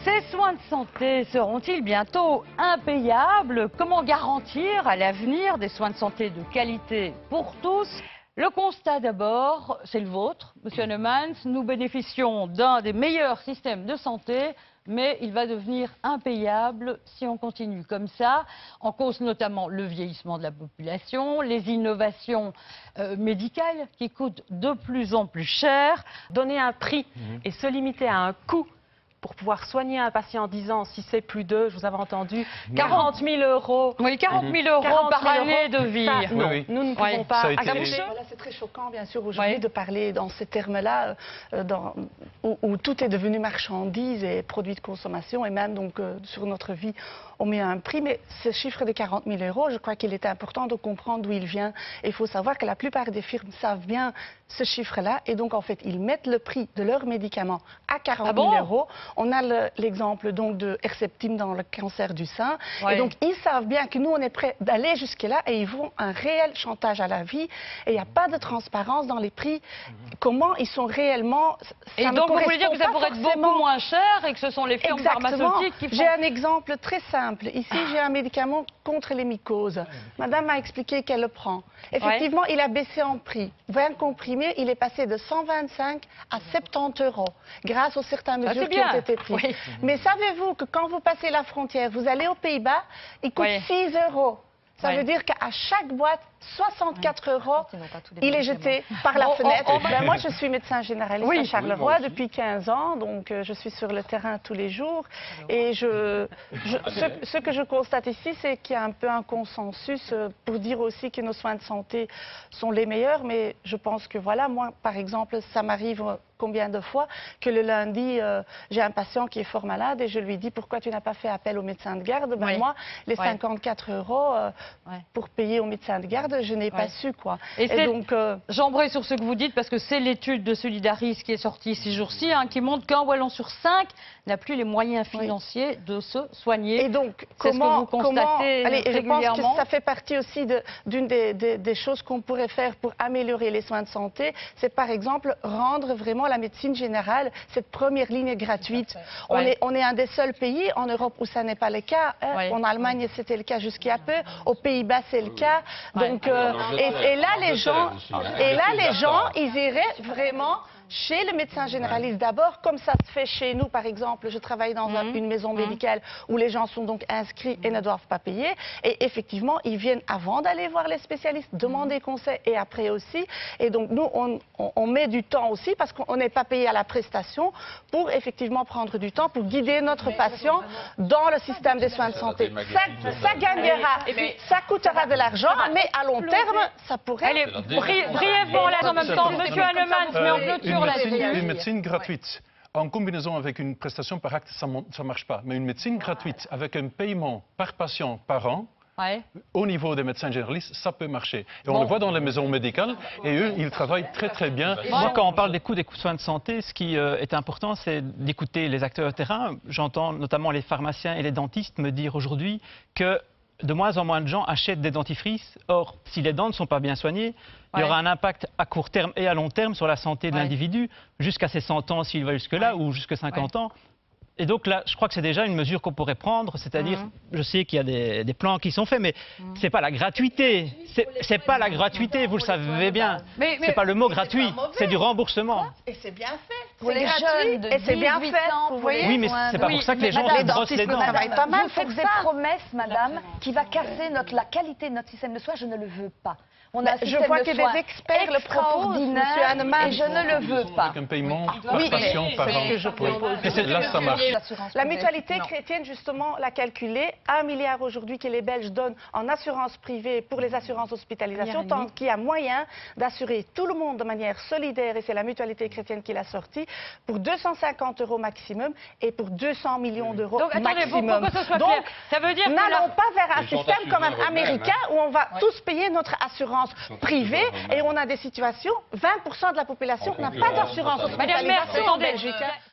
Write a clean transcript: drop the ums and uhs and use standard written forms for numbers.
Ces soins de santé seront-ils bientôt impayables? Comment garantir à l'avenir des soins de santé de qualité pour tous? Le constat d'abord, c'est le vôtre, Monsieur Hannemans. Nous bénéficions d'un des meilleurs systèmes de santé, mais il va devenir impayable si on continue comme ça. En cause notamment le vieillissement de la population, les innovations médicales qui coûtent de plus en plus cher. Donner un prix et se limiter à un coût pour pouvoir soigner un patient en 10 ans, si c'est plus de, je vous avais entendu, 40 000 euros. Oui, 40 000 euros par année de vie. Ça, non, nous ne pouvons pas accepter. Voilà, c'est très choquant, bien sûr, aujourd'hui de parler dans ces termes-là, où tout est devenu marchandise et produit de consommation, et même donc sur notre vie, on met un prix. Mais ce chiffre de 40 000 euros, je crois qu'il est important de comprendre d'où il vient. Et il faut savoir que la plupart des firmes savent bien ce chiffre-là, et donc en fait, ils mettent le prix de leurs médicaments à 40 000 euros. On a l'exemple donc de Herceptine dans le cancer du sein. Et donc, ils savent bien que nous, on est prêts d'aller jusque-là et ils font un réel chantage à la vie. Et il n'y a pas de transparence dans les prix. Comment ils sont réellement... Et donc, vous voulez dire que ça pourrait être beaucoup moins cher et que ce sont les firmes pharmaceutiques qui font... J'ai un exemple très simple. Ici, j'ai un médicament contre les mycoses. Madame m'a expliqué qu'elle le prend. Effectivement, il a baissé en prix. 20 comprimés, il est passé de 125 à 70 euros grâce aux certaines mesures qui ont été prises. Oui. Mais savez-vous que quand vous passez la frontière, vous allez aux Pays-Bas, il coûte 6 euros. Ça veut dire qu'à chaque boîte, 64 euros, il est jeté par la fenêtre. Moi, je suis médecin généraliste à Charleroi depuis 15 ans, donc je suis sur le terrain tous les jours. Et ce que je constate ici, c'est qu'il y a un peu un consensus pour dire aussi que nos soins de santé sont les meilleurs. Mais je pense que voilà, moi, par exemple, ça m'arrive combien de fois que le lundi, j'ai un patient qui est fort malade et je lui dis pourquoi tu n'as pas fait appel au médecin de garde. Moi, les 54 euros pour payer au médecin de garde, je n'ai pas su, quoi. Et donc, j'embraye sur ce que vous dites, parce que c'est l'étude de Solidaris qui est sortie ces jours-ci, qui montre qu'un Wallon sur 5 n'a plus les moyens financiers de se soigner. Et donc, comment je pense que ça fait partie aussi d'une des choses qu'on pourrait faire pour améliorer les soins de santé, c'est par exemple rendre vraiment la médecine générale cette première ligne gratuite. On est un des seuls pays en Europe où ça n'est pas le cas. En Allemagne, c'était le cas jusqu'il y a peu. Aux Pays-Bas, c'est le cas. Donc, et là, les gens, ils iraient vraiment chez le médecin généraliste d'abord, comme ça se fait chez nous, par exemple. Je travaille dans une maison médicale où les gens sont donc inscrits et ne doivent pas payer. Et effectivement, ils viennent avant d'aller voir les spécialistes, demander conseil et après aussi. Et donc, nous, on met du temps aussi parce qu'on n'est pas payé à la prestation pour effectivement prendre du temps pour guider notre patient dans le système des soins de santé. Ça gagnera, ça coûtera de l'argent, mais à long terme, ça pourrait... Allez, brièvement, là, en même temps, Monsieur Hannemans, mais en clôture une médecine gratuite en combinaison avec une prestation par acte, ça ne marche pas. Mais une médecine gratuite avec un paiement par patient par an, au niveau des médecins généralistes, ça peut marcher. Et on le voit dans les maisons médicales, et eux, ils travaillent très très bien. Moi, quand on parle des coûts des soins de santé, ce qui est important, c'est d'écouter les acteurs de terrain. J'entends notamment les pharmaciens et les dentistes me dire aujourd'hui que de moins en moins de gens achètent des dentifrices. Or, si les dents ne sont pas bien soignées, il y aura un impact à court terme et à long terme sur la santé de l'individu, jusqu'à ses 100 ans s'il va jusque-là, ou jusqu'à 50 ans. Et donc là, je crois que c'est déjà une mesure qu'on pourrait prendre, c'est-à-dire, je sais qu'il y a des plans qui sont faits, mais c'est pas la gratuité. C'est pas la gratuité, vous le savez bien. C'est pas le mot gratuit, c'est du remboursement. Et c'est bien fait. Pour les jeunes de 18 ans, vous voyez. Oui, mais c'est pas pour ça que les gens se brossent les dents. Vous faites des promesses, madame, qui va casser la qualité de notre système de soins. Je ne le veux pas. On a un je vois que des experts le proposent, M. Hannemans, et je ne le veux pas. Avec un paiement par patient par an. Là, ça marche. La mutualité chrétienne, justement, l'a calculé. 1 milliard aujourd'hui que les Belges donnent en assurance privée pour les assurances d'hospitalisation, tant qu'il y a moyen d'assurer tout le monde de manière solidaire, et c'est la mutualité chrétienne qui l'a sorti, pour 250 € maximum et pour 200 millions d'euros maximum. Donc, ça veut dire n'allons pas vers un système comme un américain où on va tous payer notre assurance privée et on a des situations, 20% de la population n'a pas d'assurance hospitalisation en Belgique.